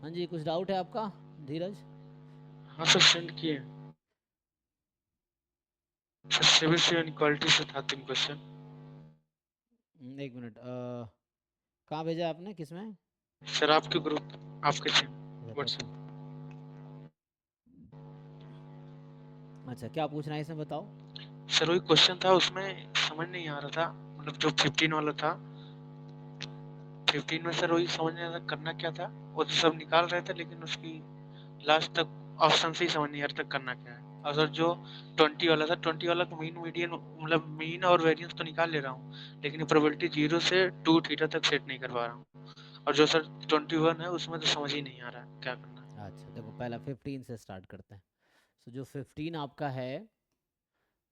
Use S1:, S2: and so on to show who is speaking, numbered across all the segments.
S1: हाँ जी, कुछ डाउट है आपका धीरज?
S2: हाँ सर, सेंड किए। सर सेबेसियन इक्वालिटी से था 3 क्वेश्चन।
S1: एक मिनट, कहाँ भेजा आपने, किसमें?
S2: सर आपके ग्रुप, आपके चैनल,
S1: अच्छा
S2: व्हाट्सएप।
S1: पर्सनल। अच्छा, क्या पूछना है इसमें बताओ।
S2: सर वही क्वेश्चन था, उसमें समझ नहीं आ रहा था, मतलब जो 15 वाला था। 15 में सर वही समझ नहीं आ रहा था करना क्या था। वो तो सब निकाल रहे थे, लेकिन उसकी लास्ट तक ऑप्शन से ही समझ नहीं आ रहा था करना क्या है। और सर जो 20 वाला था, 20 वाला का मीन मीडियन, मतलब मीन और वेरिएंस तो निकाल ले रहा हूँ, लेकिन प्रोबेबिलिटी 0 से 2 थीटा तक सेट नहीं कर पा रहा हूँ। और जो सर 21 है, उसमें तो समझ ही नहीं आ रहा है क्या करना है।
S1: अच्छा देखो, पहला 15 से स्टार्ट करते हैं। सो जो 15 आपका है,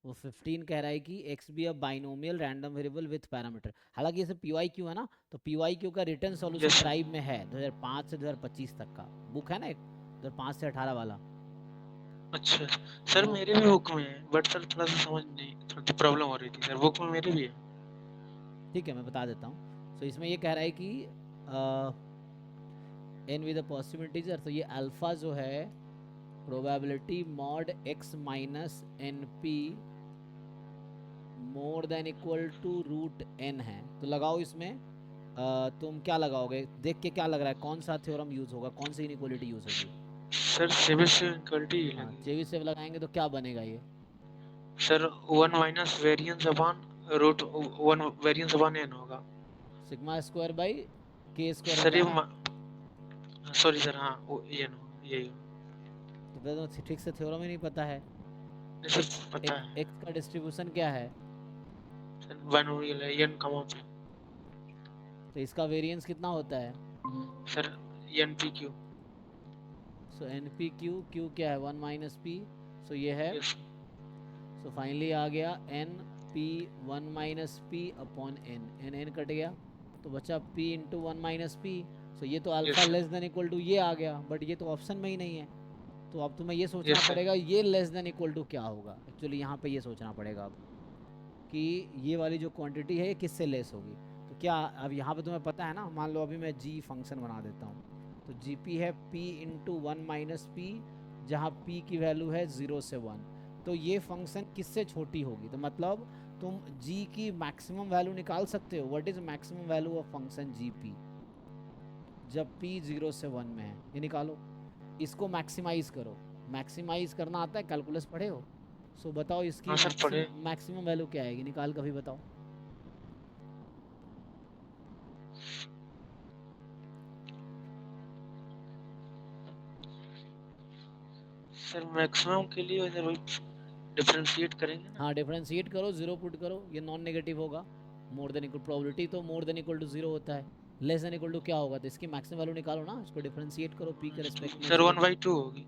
S1: वो 15 कह रहा है कि x be a binomial random variable with parameter. हालांकि ये पी वाई क्यू है ना, तो पी वाई क्यू का रिटर्न सॉल्यूशन
S2: यस।
S1: ट्राइब में है 2005 से 2025 तक का बुक है ना एक, 2005 से 18 वाला।
S2: अच्छा सर,
S1: वो
S2: मेरे भी बुक में है, बट सर थोड़ा सा समझ नहीं, थोड़ी प्रॉब्लम हो रही थी सर, बुक में मेरे भी है।
S1: ठीक है, मैं बता देता हूँ। सो इसमें ये कह रहा है कि एन विद पॉसिबिलिटीज, तो ये अल्फा जो है probability mod X minus N P more than equal to root N है। तो लगाओ इसमें, तुम क्या लगाओगे, देख के क्या लग रहा है कौन सा थ्योरम यूज होगा, कौन सी इनइक्वालिटी यूज होगी?
S2: सर सेबेसियन इक्वालिटी ही
S1: हाँ,
S2: लगेगी।
S1: चेविस से लगाएंगे तो क्या बनेगा ये?
S2: Sir 1 minus variance upon root 1 variance upon N होगा।
S1: Sigma square by K square
S2: sir
S1: होता
S2: ये
S1: है ना।
S2: सॉरी सर, हाँ वो ये नो यही।
S1: तो फिर तो ठीक से थ्योरम ही नहीं पता है।
S2: नहीं
S1: एक्स
S2: सर पता है।
S1: एक्स का डिस्ट्रीब्यूशन क्या है?
S2: सर बाइनोमियल है, एन कमा पे।
S1: तो इसका वेरिएंस कितना होता है?
S2: Sir N P Q.
S1: So N P Q, Q क्या है, वन माइनस पी। सो ये है,
S2: यस।
S1: सो फाइनली आ गया N P one minus P upon N, N N cut गया, तो बचा P into one minus P. So ये तो
S2: yes
S1: alpha
S2: sir.
S1: Less than equal to ये आ गया, बट ये तो ऑप्शन में ही नहीं है। तो अब तुम्हें ये सोचना
S2: यस सर।
S1: पड़ेगा ये लेस देन इक्वल टू क्या होगा, एक्चुअली यहाँ पे ये सोचना पड़ेगा अब कि ये वाली जो क्वांटिटी है ये किससे लेस होगी। तो क्या अब यहाँ पे तुम्हें पता है ना, मान लो अभी मैं जी फंक्शन बना देता हूँ। तो जी पी है P into one minus P, जहाँ पी की वैल्यू है 0 से 1। तो ये फंक्शन किससे छोटी होगी, तो मतलब तुम जी की मैक्सिमम वैल्यू निकाल सकते हो। What is maximum value of function G P जब पी 0 से 1 में है, ये निकालो। इसको मैक्सिमाइज करो। मैक्सिमाइज करना आता है, कैलकुलस पढ़े हो? सो बताओ इसकी
S2: हाँ सर पढ़े।
S1: मैक्सिमम वैल्यू क्या आएगी, निकाल कभी बताओ।
S2: सर मैक्सिमम के लिए सर वही डिफरेंशिएट करेंगे ना।
S1: हाँ, डिफरेंशिएट करो, जीरो पुट करो, ये नॉन नेगेटिव होगा। मोर देन इक्वल प्रोबेबिलिटी तो more than equal to zero होता है। लेस देन इक्वल टू क्या होगा, तो इसकी मैक्सिमम वैल्यू निकालो ना, इसको डिफरेंशिएट करो पी के रिस्पेक्ट में
S2: सर
S1: जीरो।
S2: 1/2 होगी।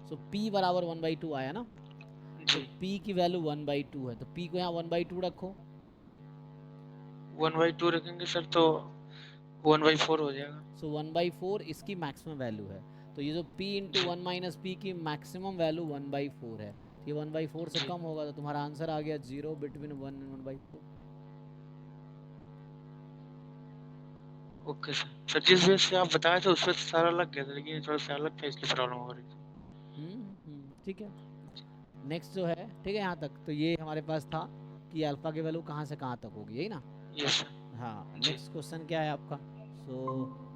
S1: सो पी बराबर 1/2 आया ना। तो
S2: जी।
S1: पी की वैल्यू 1/2 है, तो पी को यहाँ 1/2 रखो।
S2: 1/2 रखेंगे सर तो 1/4 हो जाएगा।
S1: सो 1/4 इसकी मैक्सिमम वैल्यू है। तो ये जो p इंटू
S2: जी।
S1: वन माइनस पी की मैक्सिमम वैल्यू 1/4 है, तो ये 1/4 से
S2: जी।
S1: कम होगा, तो तुम्हारा आंसर आ गया 0 between 1 and 1/4।
S2: Okay sir. Sir जिस बेस से आप बताए थे उस पे सारा लग गया था, लेकिन थोड़ा सा अलग था, इसलिए प्रॉब्लम हो रही थी।
S1: ठीक है। नेक्स्ट जो है, ठीक है यहाँ तक तो ये हमारे पास था कि अल्फा की वैल्यू कहाँ से कहाँ तक होगी, यही ना।
S2: Yes sir.
S1: हाँ,
S2: जी।
S1: नेक्स्ट क्वेश्चन क्या है आपका? सो